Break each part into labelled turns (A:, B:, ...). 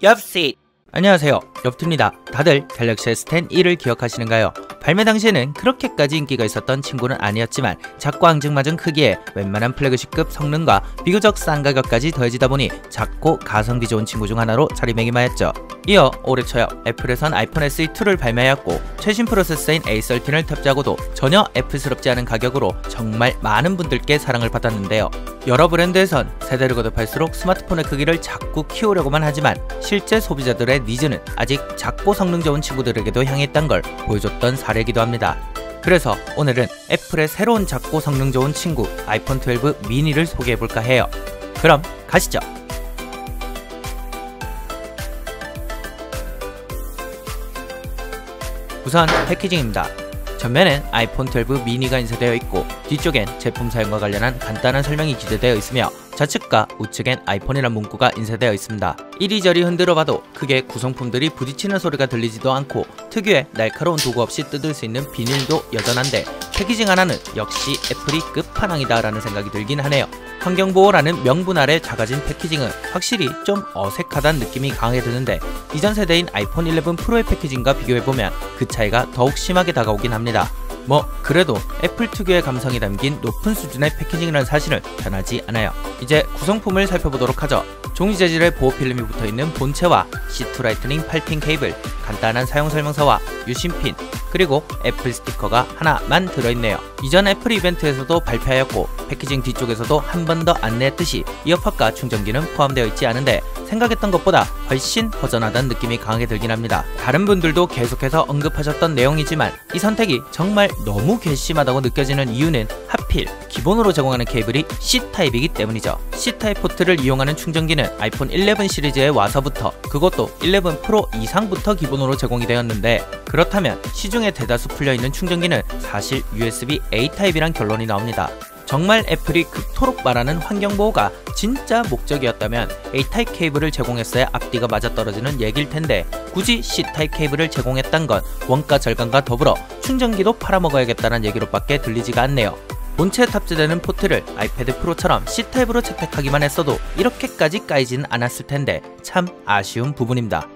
A: 엽시! 안녕하세요, 엽투입니다. 다들 갤럭시 S10e를 기억하시는가요? 발매 당시에는 그렇게까지 인기가 있었던 친구는 아니었지만 작고 앙증맞은 크기에 웬만한 플래그십급 성능과 비교적 싼 가격까지 더해지다 보니 작고 가성비 좋은 친구 중 하나로 자리매김하였죠. 이어 올해 초여 애플에선 아이폰 SE2를 발매하였고 최신 프로세서인 A13을 탑재하고도 전혀 애플스럽지 않은 가격으로 정말 많은 분들께 사랑을 받았는데요. 여러 브랜드에선 세대를 거듭할수록 스마트폰의 크기를 자꾸 키우려고만 하지만 실제 소비자들의 니즈는 아직 작고 성능 좋은 친구들에게도 향했단 걸 보여줬던 사례이기도 합니다. 그래서 오늘은 애플의 새로운 작고 성능 좋은 친구 아이폰 12 미니를 소개해볼까 해요. 그럼 가시죠. 우선 패키징입니다. 전면엔 아이폰 12 미니가 인쇄되어 있고 뒤쪽엔 제품 사용과 관련한 간단한 설명이 기재되어 있으며 좌측과 우측엔 아이폰이란 문구가 인쇄되어 있습니다. 이리저리 흔들어봐도 크게 구성품들이 부딪히는 소리가 들리지도 않고 특유의 날카로운 도구 없이 뜯을 수 있는 비닐도 여전한데 패키징 하나는 역시 애플이 끝판왕이다 라는 생각이 들긴 하네요. 환경보호라는 명분 아래 작아진 패키징은 확실히 좀 어색하다는 느낌이 강하게 드는데 이전 세대인 아이폰 11 프로의 패키징과 비교해보면 그 차이가 더욱 심하게 다가오긴 합니다. 그래도 애플 특유의 감성이 담긴 높은 수준의 패키징이라는 사실은 변하지 않아요. 이제 구성품을 살펴보도록 하죠. 종이 재질의 보호 필름이 붙어있는 본체와 C2 라이트닝 8핀 케이블, 간단한 사용설명서와 유심핀, 그리고 애플 스티커가 하나만 들어있네요. 이전 애플 이벤트에서도 발표하였고 패키징 뒤쪽에서도 한 번 더 안내했듯이 이어팟과 충전기는 포함되어 있지 않은데 생각했던 것보다 훨씬 허전하다는 느낌이 강하게 들긴 합니다. 다른 분들도 계속해서 언급하셨던 내용이지만 이 선택이 정말 너무 괘씸하다고 느껴지는 이유는 하필 기본으로 제공하는 케이블이 C타입이기 때문이죠. C타입 포트를 이용하는 충전기는 아이폰 11 시리즈에 와서부터 그것도 11 프로 이상부터 기본으로 제공이 되었는데 그렇다면 시중에 대다수 풀려있는 충전기는 사실 USB-A 타입이란 결론이 나옵니다. 정말 애플이 그토록 말하는 환경보호가 진짜 목적이었다면 A타입 케이블을 제공했어야 앞뒤가 맞아떨어지는 얘길 텐데 굳이 C타입 케이블을 제공했단 건 원가 절감과 더불어 충전기도 팔아먹어야겠다는 얘기로 밖에 들리지가 않네요. 본체에 탑재되는 포트를 아이패드 프로처럼 C타입으로 채택하기만 했어도 이렇게까지 까이지는 않았을 텐데 참 아쉬운 부분입니다.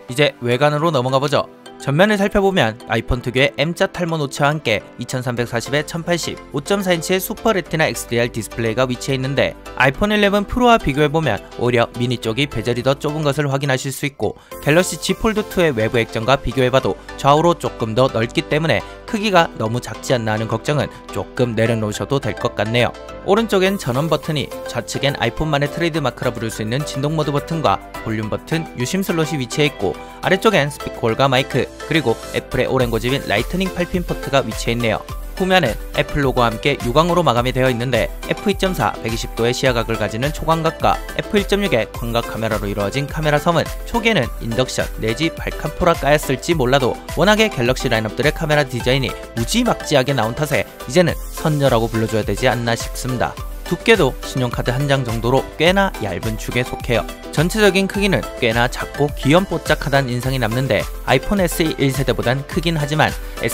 A: 이제 외관으로 넘어가보죠. 전면을 살펴보면 아이폰 특유의 M자 탈모 노치와 함께 2340에 1080, 5.4인치의 슈퍼 레티나 XDR 디스플레이가 위치해 있는데 아이폰 11 프로와 비교해보면 오히려 미니 쪽이 베젤이 더 좁은 것을 확인하실 수 있고 갤럭시 Z 폴드2의 외부 액정과 비교해봐도 좌우로 조금 더 넓기 때문에 크기가 너무 작지 않나 하는 걱정은 조금 내려놓으셔도 될 것 같네요. 오른쪽엔 전원 버튼이, 좌측엔 아이폰만의 트레이드마크라 부를 수 있는 진동 모드 버튼과 볼륨 버튼, 유심 슬롯이 위치해 있고 아래쪽엔 스피커홀과 마이크, 그리고 애플의 오랜 고집인 라이트닝 8핀 포트가 위치해 있네요. 후면엔 애플 로고와 함께 유광으로 마감이 되어 있는데 f2.4 120도의 시야각을 가지는 초광각과 f1.6의 광각 카메라로 이루어진 카메라 섬은 초기에는 인덕션 내지 발칸포라 까였을지 몰라도 워낙에 갤럭시 라인업들의 카메라 디자인이 무지막지하게 나온 탓에 이제는 선녀라고 불러줘야 되지 않나 싶습니다. 두께도 신용카드 한 장 정도로 꽤나 얇은 축에 속해요. 전체적인 크기는 꽤나 작고 귀염뽀짝하다는 인상이 남는데 아이폰 SE 1세대보단 크긴 하지만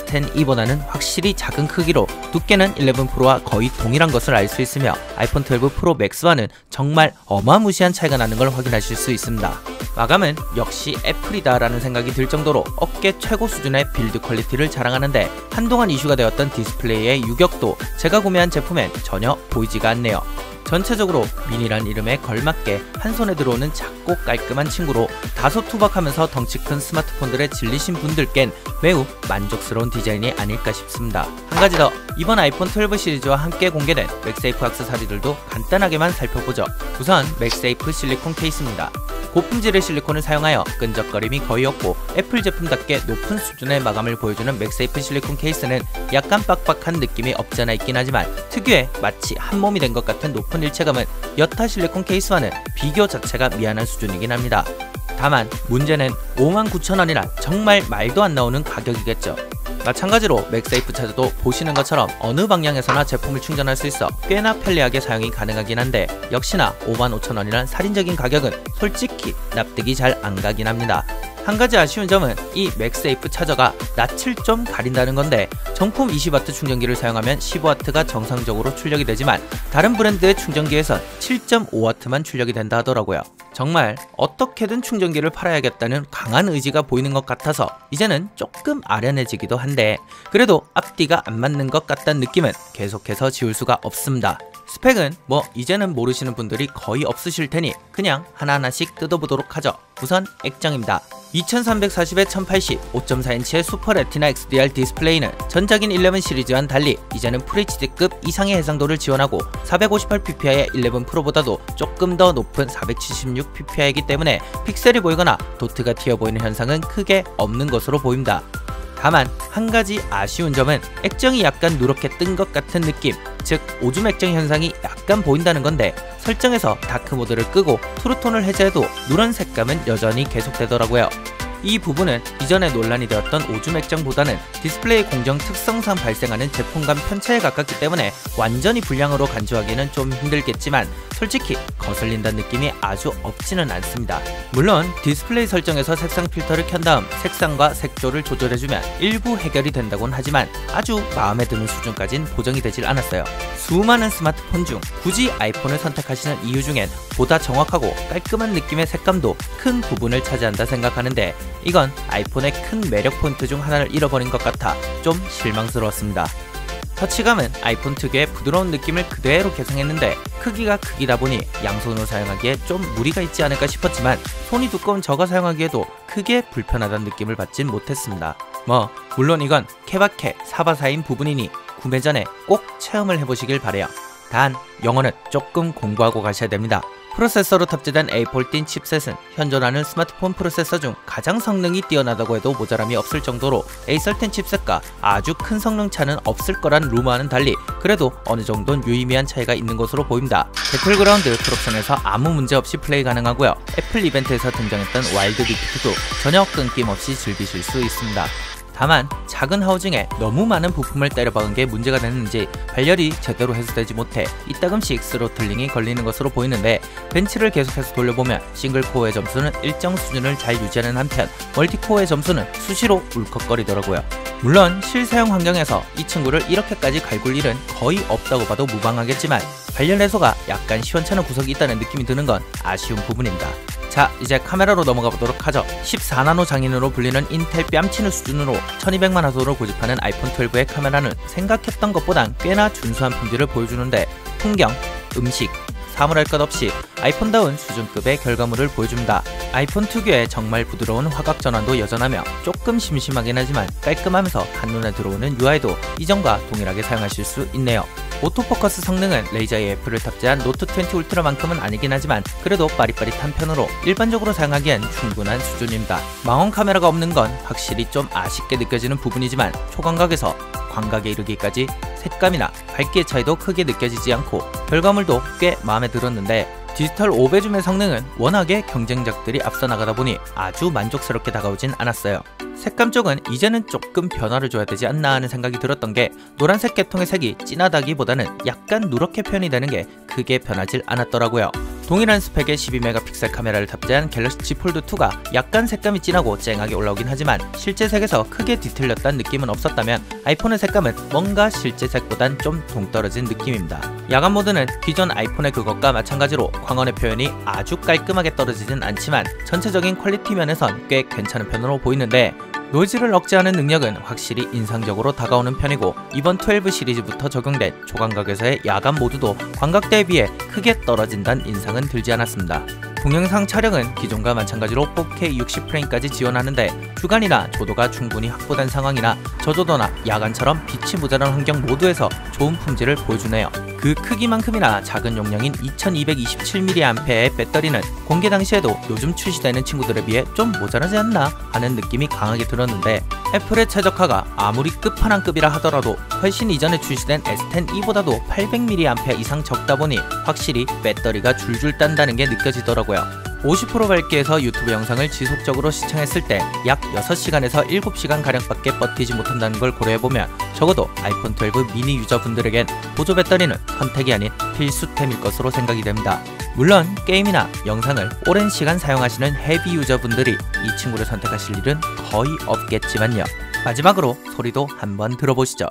A: S10e보다는 확실히 작은 크기로 두께는 11 프로와 거의 동일한 것을 알 수 있으며 아이폰 12 프로 맥스와는 정말 어마무시한 차이가 나는 걸 확인하실 수 있습니다. 마감은 역시 애플이다 라는 생각이 들 정도로 업계 최고 수준의 빌드 퀄리티를 자랑하는데 한동안 이슈가 되었던 디스플레이의 유격도 제가 구매한 제품엔 전혀 보이지가 않네요. 전체적으로 미니란 이름에 걸맞게 한 손에 들어오는 작고 깔끔한 친구로 다소 투박하면서 덩치 큰 스마트폰들에 질리신 분들께는 매우 만족스러운 디자인이 아닐까 싶습니다. 한 가지 더, 이번 아이폰 12 시리즈와 함께 공개된 맥세이프 액세서리들도 간단하게만 살펴보죠. 우선 맥세이프 실리콘 케이스입니다. 고품질의 실리콘을 사용하여 끈적거림이 거의 없고 애플 제품답게 높은 수준의 마감을 보여주는 맥세이프 실리콘 케이스는 약간 빡빡한 느낌이 없지 않아 있긴 하지만 특유의 마치 한 몸이 된 것 같은 높은 일체감은 여타 실리콘 케이스와는 비교 자체가 미안한 수준이긴 합니다. 다만 문제는 59,000원이란 정말 말도 안 나오는 가격이겠죠. 마찬가지로 맥세이프 차저도 보시는 것처럼 어느 방향에서나 제품을 충전할 수 있어 꽤나 편리하게 사용이 가능하긴 한데 역시나 55,000원이란 살인적인 가격은 솔직히 납득이 잘 안 가긴 합니다. 한 가지 아쉬운 점은 이 맥세이프 차저가 낯을 좀 가린다는 건데 정품 20W 충전기를 사용하면 15W가 정상적으로 출력이 되지만 다른 브랜드의 충전기에선 7.5W만 출력이 된다 하더라고요. 정말 어떻게든 충전기를 팔아야겠다는 강한 의지가 보이는 것 같아서 이제는 조금 아련해지기도 한데, 그래도 앞뒤가 안 맞는 것 같다는 느낌은 계속해서 지울 수가 없습니다. 스펙은 뭐 이제는 모르시는 분들이 거의 없으실 테니 그냥 하나하나씩 뜯어보도록 하죠. 우선 액정입니다. 2340에 1080 5.4인치의 슈퍼 레티나 XDR 디스플레이는 전작인 11 시리즈와는 달리 이제는 FHD급 이상의 해상도를 지원하고 458ppi의 11 프로보다도 조금 더 높은 476ppi이기 때문에 픽셀이 보이거나 도트가 튀어 보이는 현상은 크게 없는 것으로 보입니다. 다만 한 가지 아쉬운 점은 액정이 약간 누렇게 뜬 것 같은 느낌, 즉 오줌 액정 현상이 약간 보인다는 건데, 설정에서 다크 모드를 끄고 트루톤을 해제해도 누런 색감은 여전히 계속되더라고요. 이 부분은 이전에 논란이 되었던 오줌 액정보다는 디스플레이 공정 특성상 발생하는 제품간 편차에 가깝기 때문에 완전히 불량으로 간주하기는 좀 힘들겠지만 솔직히 거슬린다는 느낌이 아주 없지는 않습니다. 물론 디스플레이 설정에서 색상 필터를 켠 다음 색상과 색조를 조절해주면 일부 해결이 된다곤 하지만 아주 마음에 드는 수준까진 보정이 되질 않았어요. 수많은 스마트폰 중 굳이 아이폰을 선택하시는 이유 중엔 보다 정확하고 깔끔한 느낌의 색감도 큰 부분을 차지한다 생각하는데, 이건 아이폰의 큰 매력 포인트 중 하나를 잃어버린 것 같아 좀 실망스러웠습니다. 터치감은 아이폰 특유의 부드러운 느낌을 그대로 개성했는데 크기가 크기다 보니 양손으로 사용하기에 좀 무리가 있지 않을까 싶었지만 손이 두꺼운 저가 사용하기에도 크게 불편하다는 느낌을 받진 못했습니다. 물론 이건 케바케 사바사인 부분이니 구매 전에 꼭 체험을 해보시길 바래요. 단 영어는 조금 공부하고 가셔야 됩니다. 프로세서로 탑재된 A14 칩셋은 현존하는 스마트폰 프로세서 중 가장 성능이 뛰어나다고 해도 모자람이 없을 정도로 A13 칩셋과 아주 큰 성능 차는 없을 거란 루머와는 달리 그래도 어느 정도는 유의미한 차이가 있는 것으로 보입니다. 배틀그라운드 풀옵션에서 아무 문제 없이 플레이 가능하고요. 애플 이벤트에서 등장했던 와일드 리프트도 전혀 끊김없이 즐기실 수 있습니다. 다만 작은 하우징에 너무 많은 부품을 때려박은 게 문제가 됐는지 발열이 제대로 해소되지 못해 이따금씩 스로틀링이 걸리는 것으로 보이는데, 벤치를 계속해서 돌려보면 싱글코어의 점수는 일정 수준을 잘 유지하는 한편 멀티코어의 점수는 수시로 울컥거리더라고요. 물론 실사용 환경에서 이 친구를 이렇게까지 갈굴 일은 거의 없다고 봐도 무방하겠지만 발열 해소가 약간 시원찮은 구석이 있다는 느낌이 드는 건 아쉬운 부분입니다. 자, 이제 카메라로 넘어가 보도록 하죠. 14나노 장인으로 불리는 인텔 뺨치는 수준으로 1200만 화소를 고집하는 아이폰 12의 카메라는 생각했던 것보단 꽤나 준수한 품질을 보여주는데, 풍경, 음식, 사물할 것 없이 아이폰다운 수준급의 결과물을 보여줍니다. 아이폰 특유의 정말 부드러운 화각 전환도 여전하며 조금 심심하긴 하지만 깔끔하면서 한눈에 들어오는 UI도 이전과 동일하게 사용하실 수 있네요. 오토포커스 성능은 레이저 AF를 탑재한 노트 20 울트라만큼은 아니긴 하지만 그래도 빠릿빠릿한 편으로 일반적으로 사용하기엔 충분한 수준입니다. 망원 카메라가 없는 건 확실히 좀 아쉽게 느껴지는 부분이지만 초광각에서 광각에 이르기까지 색감이나 밝기의 차이도 크게 느껴지지 않고 결과물도 꽤 마음에 들었는데, 디지털 5배줌의 성능은 워낙에 경쟁작들이 앞서 나가다 보니 아주 만족스럽게 다가오진 않았어요. 색감 쪽은 이제는 조금 변화를 줘야 되지 않나 하는 생각이 들었던 게, 노란색 계통의 색이 진하다기보다는 약간 누렇게 표현이 되는 게 크게 변하질 않았더라고요. 동일한 스펙의 12메가픽셀 카메라를 탑재한 갤럭시 Z 폴드2가 약간 색감이 진하고 쨍하게 올라오긴 하지만 실제 색에서 크게 뒤틀렸다는 느낌은 없었다면 아이폰의 색감은 뭔가 실제 색보단 좀 동떨어진 느낌입니다. 야간 모드는 기존 아이폰의 그것과 마찬가지로 광원의 표현이 아주 깔끔하게 떨어지진 않지만 전체적인 퀄리티 면에선 꽤 괜찮은 편으로 보이는데, 노이즈를 억제하는 능력은 확실히 인상적으로 다가오는 편이고 이번 12 시리즈부터 적용된 초광각에서의 야간 모드도 광각대에 비해 크게 떨어진다는 인상은 들지 않았습니다. 동영상 촬영은 기존과 마찬가지로 4K 60프레임까지 지원하는데 주간이나 조도가 충분히 확보된 상황이나 저조도나 야간처럼 빛이 모자란 환경 모두에서 좋은 품질을 보여주네요. 그 크기만큼이나 작은 용량인 2227mAh의 배터리는 공개 당시에도 요즘 출시되는 친구들에 비해 좀 모자라지 않나 하는 느낌이 강하게 들었는데, 애플의 최적화가 아무리 끝판왕급이라 하더라도 훨씬 이전에 출시된 S10e보다도 800mAh 이상 적다 보니 확실히 배터리가 줄줄 딴다는 게 느껴지더라고요. 50% 밝기에서 유튜브 영상을 지속적으로 시청했을 때 약 6시간에서 7시간가량밖에 버티지 못한다는 걸 고려해보면 적어도 아이폰 12 미니 유저분들에겐 보조 배터리는 선택이 아닌 필수템일 것으로 생각이 됩니다. 물론 게임이나 영상을 오랜 시간 사용하시는 헤비 유저분들이 이 친구를 선택하실 일은 거의 없겠지만요. 마지막으로 소리도 한번 들어보시죠.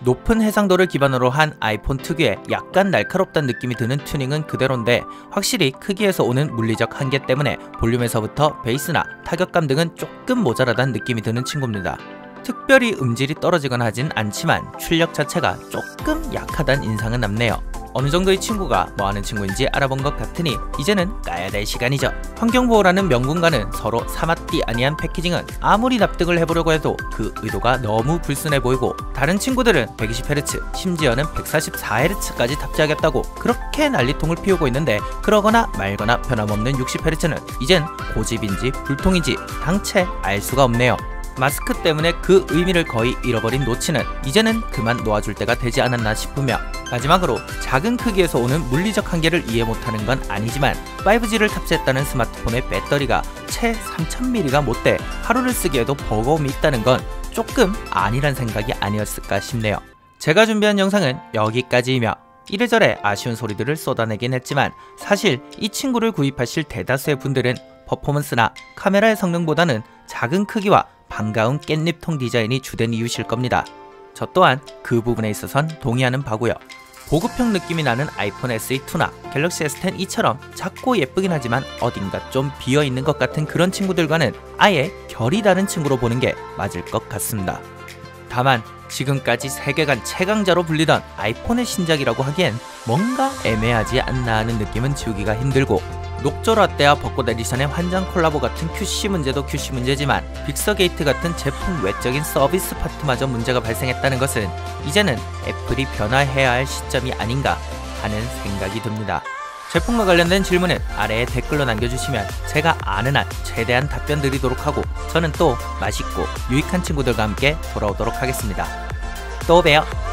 A: 높은 해상도를 기반으로 한 아이폰 특유의 약간 날카롭다는 느낌이 드는 튜닝은 그대로인데 확실히 크기에서 오는 물리적 한계 때문에 볼륨에서부터 베이스나 타격감 등은 조금 모자라다는 느낌이 드는 친구입니다. 특별히 음질이 떨어지거나 하진 않지만 출력 자체가 조금 약하다는 인상은 남네요. 어느 정도 이 친구가 뭐하는 친구인지 알아본 것 같으니 이제는 까야 될 시간이죠. 환경보호라는 명분과는 서로 사맞디 아니한 패키징은 아무리 납득을 해보려고 해도 그 의도가 너무 불순해 보이고, 다른 친구들은 120Hz 심지어는 144Hz까지 탑재하겠다고 그렇게 난리통을 피우고 있는데, 그러거나 말거나 변함없는 60Hz는 이젠 고집인지 불통인지 당체 알 수가 없네요. 마스크 때문에 그 의미를 거의 잃어버린 노치는 이제는 그만 놓아줄 때가 되지 않았나 싶으며, 마지막으로 작은 크기에서 오는 물리적 한계를 이해 못하는 건 아니지만 5G를 탑재했다는 스마트폰의 배터리가 채 3000mAh가 못돼 하루를 쓰기에도 버거움이 있다는 건 조금 아니란 생각이 아니었을까 싶네요. 제가 준비한 영상은 여기까지이며 이래저래 아쉬운 소리들을 쏟아내긴 했지만 사실 이 친구를 구입하실 대다수의 분들은 퍼포먼스나 카메라의 성능보다는 작은 크기와 반가운 깻잎통 디자인이 주된 이유실 겁니다. 저 또한 그 부분에 있어선 동의하는 바고요. 보급형 느낌이 나는 아이폰 SE2나 갤럭시 S10 이처럼 작고 예쁘긴 하지만 어딘가 좀 비어있는 것 같은 그런 친구들과는 아예 결이 다른 친구로 보는 게 맞을 것 같습니다. 다만 지금까지 세계관 최강자로 불리던 아이폰의 신작이라고 하기엔 뭔가 애매하지 않나 하는 느낌은 지우기가 힘들고, 녹조 라떼와 벚꽃 에디션의 환장 콜라보 같은 QC 문제도 QC 문제지만 빅서게이트 같은 제품 외적인 서비스 파트마저 문제가 발생했다는 것은 이제는 애플이 변화해야 할 시점이 아닌가 하는 생각이 듭니다. 제품과 관련된 질문은 아래에 댓글로 남겨주시면 제가 아는 한 최대한 답변 드리도록 하고, 저는 또 맛있고 유익한 친구들과 함께 돌아오도록 하겠습니다. 또 봬요.